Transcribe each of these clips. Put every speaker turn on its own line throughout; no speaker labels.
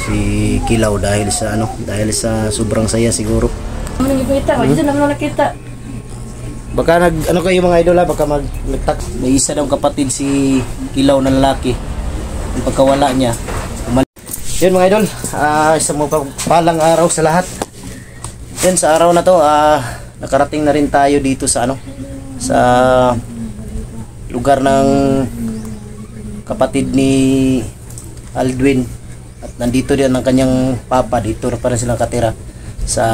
si Kilaw dahil sa sobrang saya siguro.
Ano nakita? Dito naman nakita.
Baka ano kayo mga idol baka nagtak. May isa daw kapatid si Kilaw na lalaki. Yung pagkawala niya. Yun mga idol, isang palang araw sa lahat. Yan sa araw na to, nakarating na rin tayo dito sa sa lugar ng kapatid ni Aldwin. At nandito din ang kanyang papa, dito na pa rin silang katira sa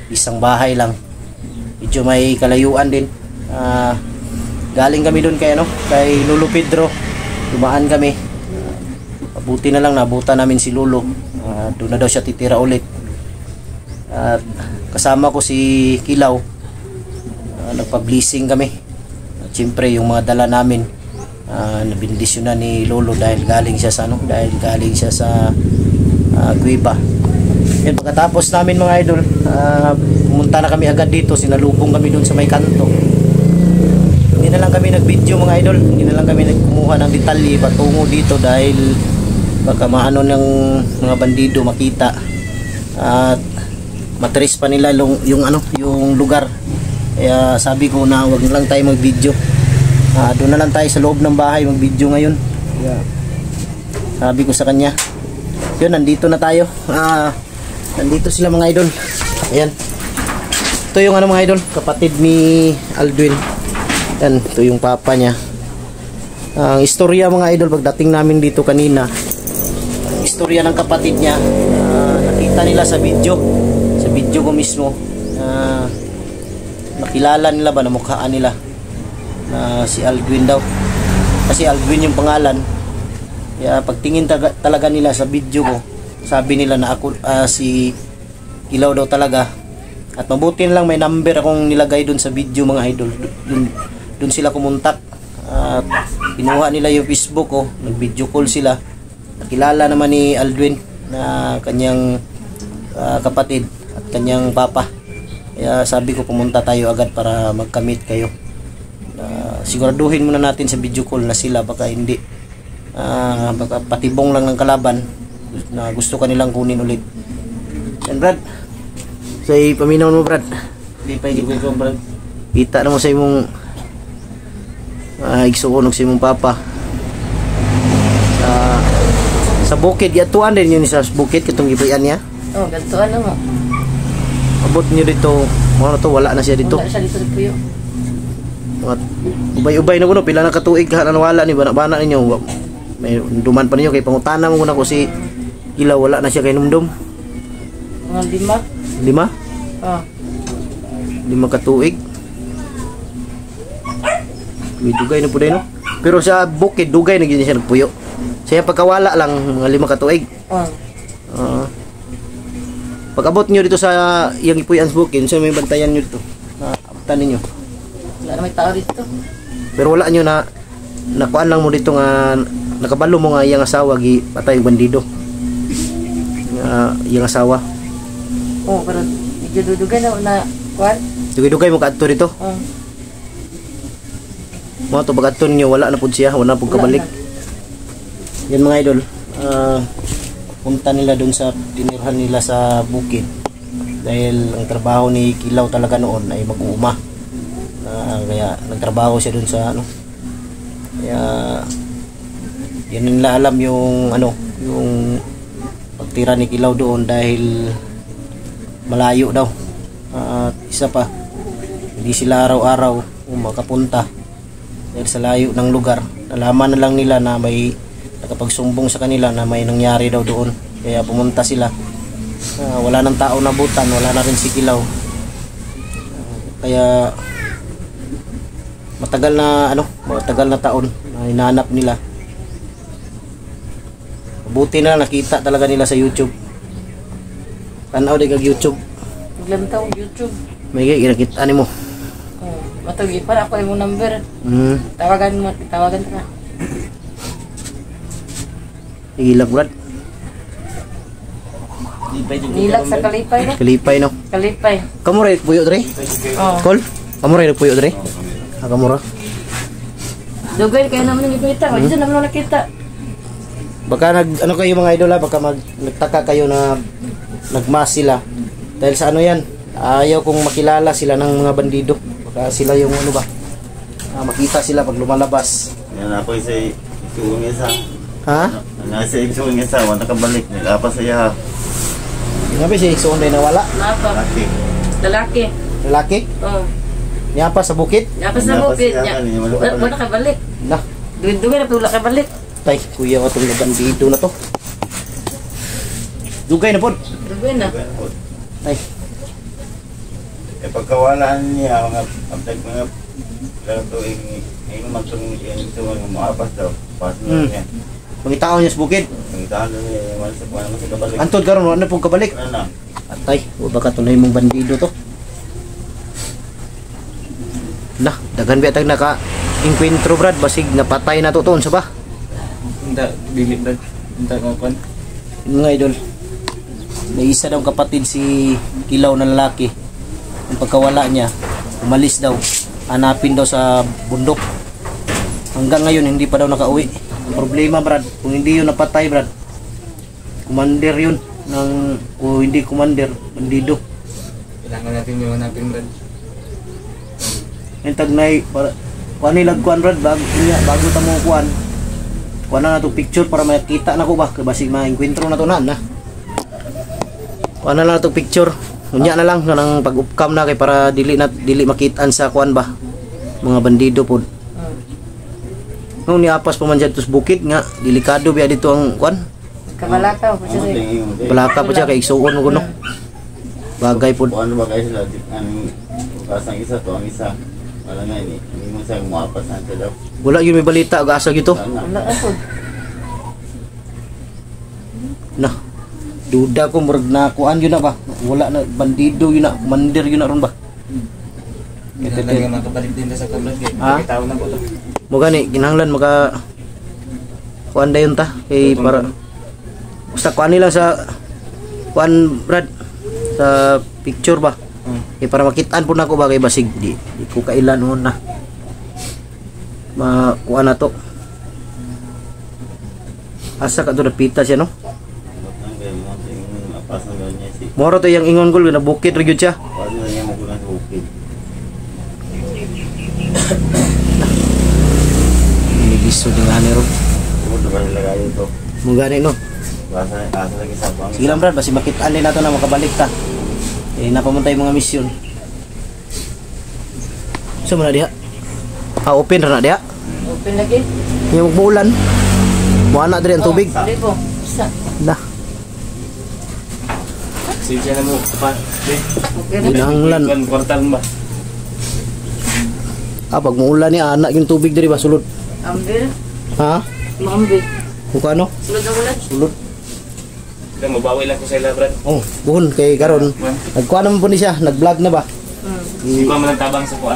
isang bahay lang. Medyo may kalayuan din. Galing kami doon kay Lolo Pedro. Dumaan kami. Buti na lang nabutan namin si Lolo. Doon na daw siya titira ulit. At kasama ko si Kilaw. Nagpa-blessing kami. At siyempre yung mga dala namin nabindisyon na ni Lolo dahil galing siya sa Guiba. Yan, pagkatapos namin mga idol, pumunta na kami agad dito, sinalubong kami doon sa may kanto. Hindi na lang kami nag-video mga idol, hindi na lang kami nagkumuha ng detalye patungo dito dahil baka maano ng mga bandido makita at matrace pa nila yung lugar. Kaya sabi ko na wag na lang tayo mag-video. Doon na lang tayo sa loob ng bahay mag-video ngayon. Kaya sabi ko sa kanya, yun, nandito na tayo. Nandito sila mga idol. Ayan. Ito yung mga idol, kapatid ni Aldwin. Yan, ito yung papa niya. Ang istorya mga idol, pagdating namin dito kanina, istorya ng kapatid niya, nakita nila sa video ko mismo, nakilala nila ba, namukhaan nila na si Aldwin daw, kasi Aldwin yung pangalan. Kaya pagtingin talaga nila sa video ko, sabi nila na ako si Kilaw daw talaga. At mabuti na lang may number akong nilagay dun sa video mga idol, dun sila kumontak. At kinuha nila yung Facebook ko, nag-video call sila. Nakilala naman ni Aldwin na kanyang kapatid at kanyang papa. Kaya sabi ko pumunta tayo agad para magkamit kayo. Siguraduhin muna natin sa video call na sila, baka hindi, baka patibong lang ng kalaban na gusto kanilang kunin ulit. And Brad, say paminaw mo Brad. Hindi pa ko Brad. Kita na mo sa imong igsuon og sa imong papa. Sa bukid yatuan din yun, sa bukid katong gipuyan niya.
Oh, gantuan na mo.
Abot niyo dito, ano to, wala na siya dito.
Wala siya dito sa puyo.
Mga ubay-ubay na kuno, pila na katuig ka na wala ni bana ninyo. May duman pa ninyo kay pangutana mo muna ko si Kilaw, wala na siya kay numdum.
Mga 5.
5?
Oh.
5 katuig. May dugay na po din, no? Pero sa bukid, dugay na gini siya nagpuyo. Saya pagkawala lang, mga 5 katuig.
Oh.
Pag abot nyo dito sa iyang ipuyan sa bukid, so may bantayan nyo dito. Abutan ninyo.
Wala na may tao dito.
Pero wala nyo na nakuan lang mo dito nga, nakabalo mo nga iyang asawa, patay yung bandido. Iyang asawa.
Oh, pero medyo dudugay na kuan.
Dugay-dugay mo kaadto dito. Mga to pag-adto ninyo, wala na po siya, wala na po kabalik. Yan mga idol, punta nila dun sa tinirhan nila sa bukid dahil ang trabaho ni Kilaw talaga noon ay mag-uuma. Kaya nagtrabaho siya dun sa kaya yan nila alam yung yung pagtira ni Kilaw doon dahil malayo daw. At isa pa, hindi sila araw-araw makapunta dahil sa layo ng lugar. Nalaman na lang nila na may nakapagsumbong sa kanila na may nangyari daw doon, kaya pumunta sila. Wala nang tao nabutan, wala na rin si Kilaw. Kaya matagal na taon na hinahanap nila. Buti na nakita talaga nila sa YouTube. Tanaw di kag YouTube.
Naglantaw YouTube.
May ginakita nimo.
Matugi pa ako yung number. Tawagan ka.
Ilag Brad.
Nilag sa Kalipay no?
Kalipay no.
Kalipay.
Kamu ray puyo dre?
Oh.
Kol? Kamu ray puyo dre? Kamu ra.
Dugay kaya naman yung kita. Dito naman nakita.
Baka ano kayo mga idol ha, baka nagtaka kayo na nagmas sila. Dahil sa ano yan, ayaw kong makilala sila ng mga bandido. Baka sila yung ano ba, makita sila pag lumalabas.
Yan ako sa isuong isa.
Ha?
Nasa isuong isa, wala kabalik. Nilapa sa iya.
Ngabi si Iksoon na nawala.
Napa?
Laki.
Lalaki.
Lalaki?
Oo.
Niya pa sa bukit?
Napa sa bukid niya. Wala ka balik.
Na,
Duwi-duwi na wala ka balik.
tay, kuya ko itong bandido na to. Dugay na po.
Duwi na.
Tay,
Pagkawalaan niya, mga abdag mga tuwing ngayon man itong maapas daw. Pas na niya.
pangitaon niya sa bukid.
Pagkataan na niya, wala sa kabalik.
Antod karon wala na pong kabalik.
Ano na?
Atay, baka tunay mong bandido to. Nah, daghan ba tag naka inkwentro brad basig napatay na to tuon sa ba?
Hindi, dili brad. Hindi nga kon.
Mga idol. May isa daw kapatid si Kilaw na lalaki. Ang pagkawala niya, umalis daw. Hanapin daw sa bundok. Hanggang ngayon hindi pa daw nakauwi. Ang problema brad, kung hindi yun napatay brad, commander yun ng o hindi commander, bandido.
Kailangan natin yung hanapin brad.
Yung tagnay para kuan nilag kuan brad bago ta mo kuan. Kuan na to picture para makita na ko ba kay basig ma-encuentro na to na. Kuan na lang to picture. Unya na lang nang pag-upcam na kay para dili makitaan sa kuan ba mga bandido pod. Nung niapas pa man dyan tos bukid nga delikado biya dito ang kuan.
Kabalakaw po siya.
Balaka pa siya kay igsuon mo kuno. Bagay pod.
Ano ba kayo sila? Ang kasang isa to, ang isa. Wala nga ini. Hindi mo siyang maapas na sila.
Wala yun may balita ag-asa gito.
Wala ako.
Na. Duda ko murag na kuan yun na ba. Wala na bandido yun na, commander yun na ron ba.
Kailangan nga makabalik din sa kabrad.
Ha?
Kaya tao na po to.
Mo gani kinahanglan maka kuan dayon ta kay para basta kuan nila sa kuan brad sa picture ba. Kay para makitaan po nako ba kay basig di ko kailan noon na. Ma kuan na to. Asa ka to napita siya no?
Maapas na niya si.
Moro to yang ingon gol na bukid ra gyud siya.
Paano na niya magulang sa bukid?
Inigiso din nga ro.
Ano ba nila kayo to?
Mo gani no.
Asa lagi sa bang.
Sige lang brad basi makitaan din nato na makabalik ta. Napamuntay mga misyon. So mana diha? Open ra na diha.
Open lagi.
Yung magbuulan. Muana diri ang tubig.
Dili po. Isa.
Nah,
Sige na mo. Pa.
Okay na.
Hinahanglan.
Kan kwartal ba?
Pag muulan ni anak yung tubig diri ba sulod.
Ambil.
Ha?
Maambil.
Kung ano?
Sulod ang ulan.
Sulod.
Kaya mabawi lang ko sa ila brad.
Oh, buhon kay karon. Nagkuha naman po ni siya, nag-vlog na ba?
Di ba man tabang sa kuan?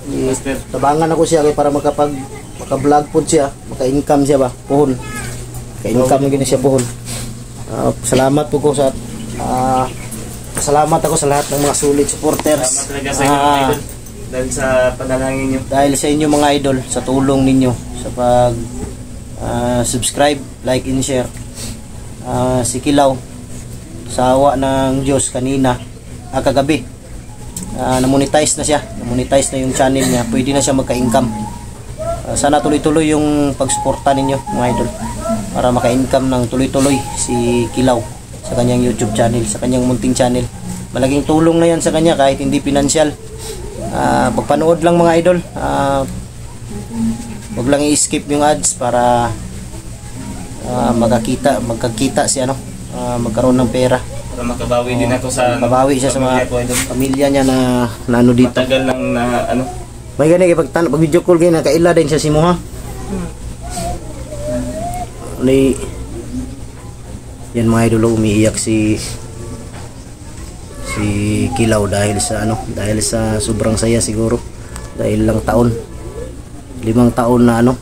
Master.
Tabangan ako siya kay para maka-vlog po siya, maka-income siya ba? Puhon. Ka-income na gini siya puhon. Salamat po ko sa salamat ako sa lahat ng mga solid supporters.
Salamat talaga sa inyo mga idol. Dahil sa panalangin nyo.
Dahil sa inyo mga idol, sa tulong ninyo sa pag subscribe, like and share. Si Kilaw sa awa ng Diyos kanina kagabi na-monetize na siya, na-monetize na yung channel niya, pwede na siya magka-income. Sana tuloy-tuloy yung pagsuporta ninyo mga idol para maka-income ng tuloy-tuloy si Kilaw sa kanyang YouTube channel, sa kanyang munting channel. Malaking tulong na yan sa kanya kahit hindi pinansyal. Pagpanood lang mga idol, wag lang i-skip yung ads para magkakita si magkaroon ng pera.
Para makabawi din ako sa
Mabawi siya sa mga
pamilya ko, idol.
pamilya niya na ano dito.
Matagal lang na ano.
May gani kay pag video call kay nakaila din siya si mo ha. Ni yan mga idol, umiiyak si Kilaw dahil sa sobrang saya siguro dahil lang taon 5 taon na na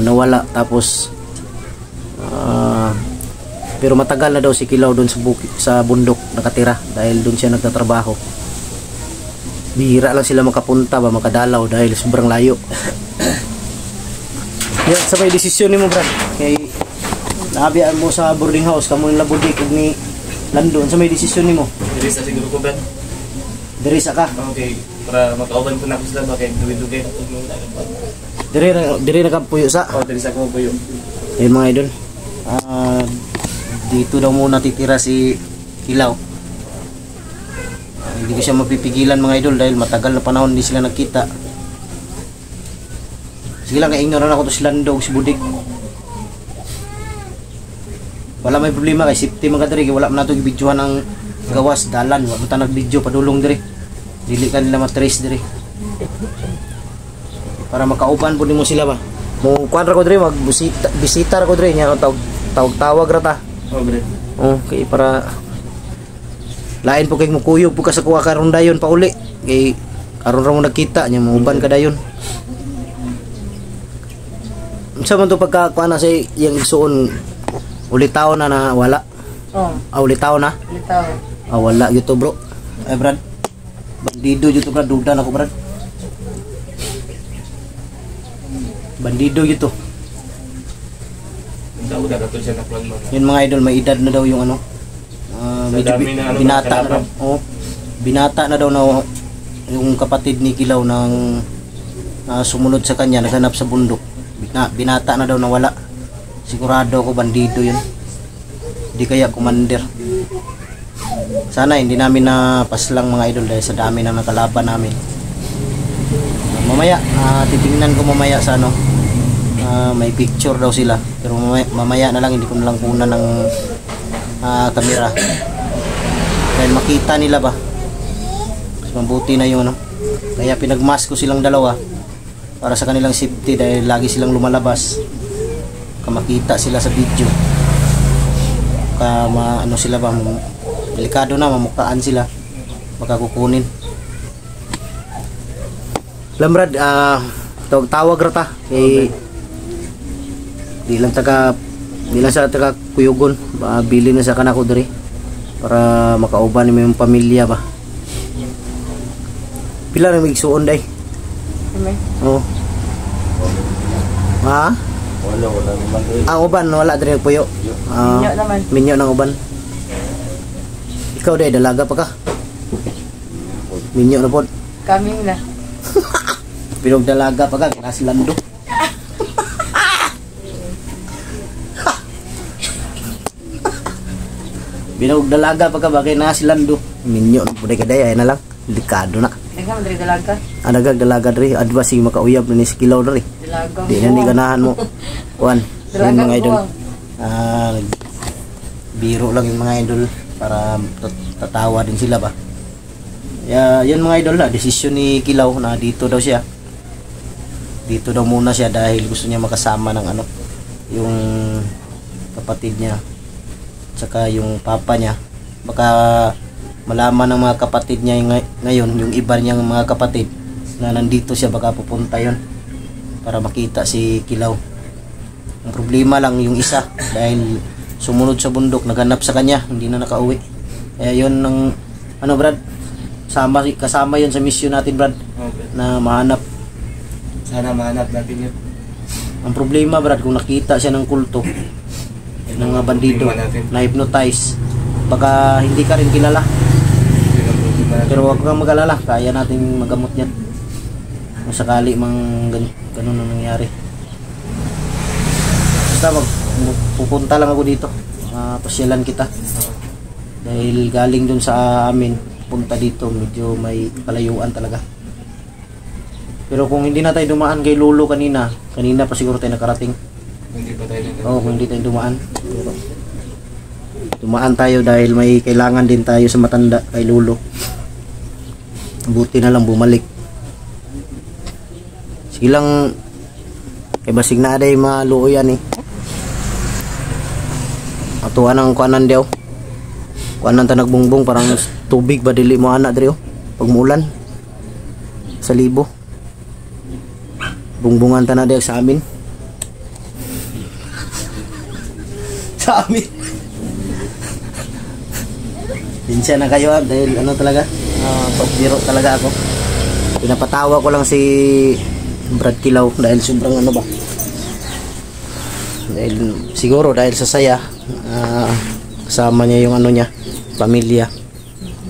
nawala tapos pero matagal na daw si Kilaw doon sa bundok nakatira dahil doon siya nagtatrabaho. Bihira lang sila makapunta ba makadalaw dahil sobrang layo. Yan sa may desisyon nimo brad kay Sabi mo sa boarding house, kamo nila budik ug ni Lando, sa may desisyon nimo?
Diri sa siguro ko Brad.
Diri sa ka.
Okay, para makauban ko na ako sila ba kay duwi-duwi na pag
Diri na ka puyo sa.
oh, diri sa ko puyo.
Ayun mga idol. Dito daw muna titira si Kilaw. Hindi ko siya mapipigilan mga idol dahil matagal na panahon hindi sila nagkita. Sige lang, ignoran ako to si Lando, si Budik. Wala may problema kay safety mga diri, wala man nato gibidyohan ang gawas dalan, wala man nag-video padulong diri. Dili ka nila matrace diri. Para makauban po nimo sila ba. Mo kuan ra ko diri bisita ra ko diri nya tawag ra ta.
Oh, Brad.
Okay, para lain po kay mo kuyog po ka sa kuha karon dayon pa uli. Kay karon ra mo nagkita nya mauban ka dayon. Unsa man to pagka kuan na say yang igsuon ulit taon na wala.
Oh,
Ulit taon na.
litaw.
Wala gyud to bro. Ay Brad. Bandido gyud to Brad, duda na ko Brad. Bandido gyud to.
Daw daw to siya na plan mo.
Yun mga idol, may edad na daw yung ano. Medyo
dami na, ano,
binata na daw.
kalaban.
Oh, binata na daw na yung kapatid ni Kilaw ng sumunod sa kanya, naghanap sa bundok. Binata na daw na wala. Sigurado ako bandido yun. Hindi kaya commander. Sana hindi namin na paslang mga idol dahil sa dami na nakalaban namin. Mamaya, titingnan ko mamaya sa ano. May picture daw sila. Pero mamaya na lang, hindi ko na lang kunan ng kamera. Dahil makita nila ba. Mas mabuti na yung ano. Kaya pinagmask ko silang dalawa para sa kanilang safety dahil lagi silang lumalabas. Makita sila sa video. Ano sila ba, delikado na, mamukaan sila. Baka kukunin. Lambrad, tawag rata. Di lang sa taga kuyugon. Bili na sa kanako diri para makauban ni yung pamilya ba. Pila na migsuon day?
Amen.
Oo. Ha?
Wala naman diri.
Ang uban, wala diri puyo.
Minyo naman.
Minyo ng uban. Ikaw day, dalaga pa ka. Minyo na po.
Kami na.
Pinog dalaga pa ka, kaya si Lando. Pinog dalaga pa ka, bakit na si Lando. Minyo na po day kaday, ay na lang. Delikado na.
Tingnan mo, dari dalaga.
Anagag dalaga diri, adwa si makauyab na ni si Kilaw diri.
Dalaga.
Di na ni ganahan mo. Kuan, yung mga idol.
buwang.
Biro lang yung mga idol para tatawa din sila ba. Yan mga idol na, desisyon ni Kilaw na dito daw siya. Dito daw muna siya dahil gusto niya makasama ng ano, yung kapatid niya tsaka yung papa niya. Baka malaman ng mga kapatid niya ngayon, yung iba niyang mga kapatid na nandito siya, baka pupunta yon para makita si Kilaw. Ang problema lang yung isa dahil sumunod sa bundok, naghanap sa kanya, hindi na nakauwi. Kaya yun ng ano Brad, kasama yun sa mission natin Brad,
Okay.
na mahanap.
Sana mahanap natin yun.
Ang problema Brad, kung nakita siya ng kulto ng mga bandido na hypnotize, baka hindi ka rin kilala.
Yun ang problema natin.
Pero huwag kang mag-alala, kaya natin magamot yan kung sakali mang ganun na nangyari. Basta pupunta lang ako dito, pasyalan kita dahil galing dun sa amin punta dito, medyo may kalayuan talaga. Pero kung hindi na tayo dumaan kay Lolo kanina pa siguro tayo nakarating.
Hindi pa tayo nagkakaroon.
Oo, kung hindi tayo dumaan, pero dumaan tayo dahil may kailangan din tayo sa matanda kay Lolo. Buti na lang bumalik. Sige lang, kay basig na aday maluoyan eh. Atuan ang kuanan daw. Kuanan ta nagbungbong, parang tubig ba dili mo anak diri oh. Pag muulan sa libo. Bungbungan ta na daw sa amin. Sa amin. Pinsya na kayo dahil ano talaga, pagbiro talaga ako. Pinapatawa ko lang si Brad Kilaw dahil sobrang ano ba, Dahil, siguro dahil sa saya, kasama niya yung ano niya, pamilya.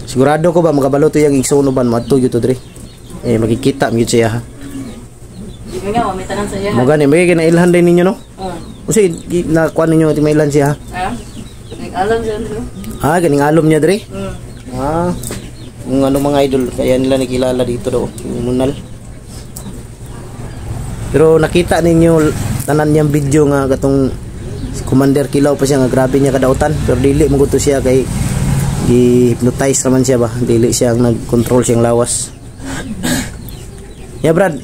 Sigurado ko ba makabalo to yung igsunuban madto gyud to dre. Makikita gyud siya ha.
Di ba nga, may tanan sa iya.
Mo gani may kinailhan din ninyo no?
Oo.
Kasi na kuan ninyo ti mailan siya ha.
Ha? Nag-alam siya dito.
Ganing alom niya dre.
Hmm.
Kung ano mga idol, kaya nila nakilala dito daw, yung Munal. Pero nakita ninyo tanan niyang video nga katong si Commander Kilaw pa siya nga grabe niya kadautan, pero dili mo gusto siya kay gi-hypnotize naman siya ba, dili siya ang nag-control siyang lawas. Yeah Brad,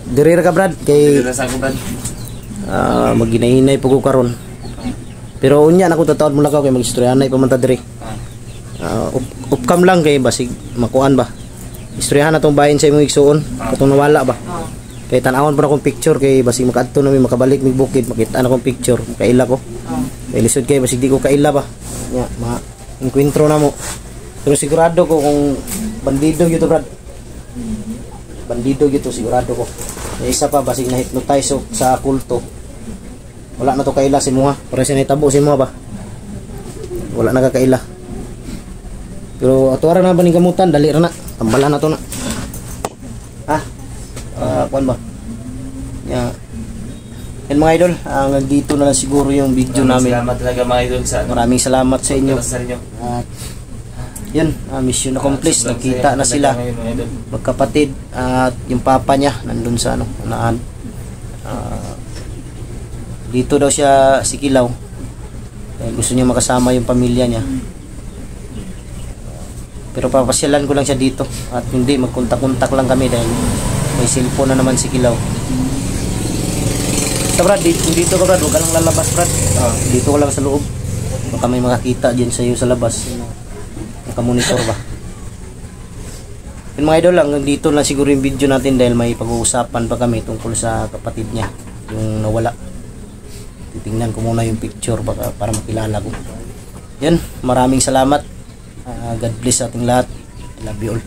diri ra ka Brad kay
Dito sa ako, Brad.
maginahinay po ko karon. Pero unya na ko tatawad mo lakaw kay magistoryanay pa man ta diri. Upcam lang kay basig makuan ba. Istoryahan na tong bahin sa imong igsuon, katong nawala ba.
Oo.
Kay tan-awon po na akong picture kay basig makaadto na mi makabalik mig bukid makita na akong picture kaila ko.
Oo.
Kay lisod kay basig di ko kaila ba. Nya ma-encuentro na mo. Pero sigurado ko kung bandido gyud to Brad. Bandido gyud to sigurado ko. Kay isa pa basig na hypnotize sa kulto. Wala na to kaila si Muha. Para siya nahitabo si Muha ba. Wala na kakaila. Pero ato ara na ba ning gamutan dali ra na. Tambalan na to na. Kuan ba? Yeah. Yan mga idol, hanggang dito na lang siguro yung video namin.
Salamat talaga mga idol sa
Maraming salamat sa inyo.
Sa inyo.
At yun, mission accomplished. Nakita na sila magkapatid at yung papa niya nandun sa ano, unaan. Dito daw siya si Kilaw. Gusto niya makasama yung pamilya niya. Pero papasyalan ko lang siya dito at hindi magkontak-kontak lang kami dahil may cellphone na naman si Kilaw. So Brad, dito ka Brad, huwag ka lang lalabas Brad. Dito ka lang sa loob. Baka may makakita dyan sa iyo sa labas. Nakamonitor ba? Yun mga idol, hanggang dito lang siguro yung video natin dahil may pag-uusapan pa kami tungkol sa kapatid niya, yung nawala. Titingnan ko muna yung picture para makilala ko. Yan, maraming salamat. God bless sa ating lahat. I love you all.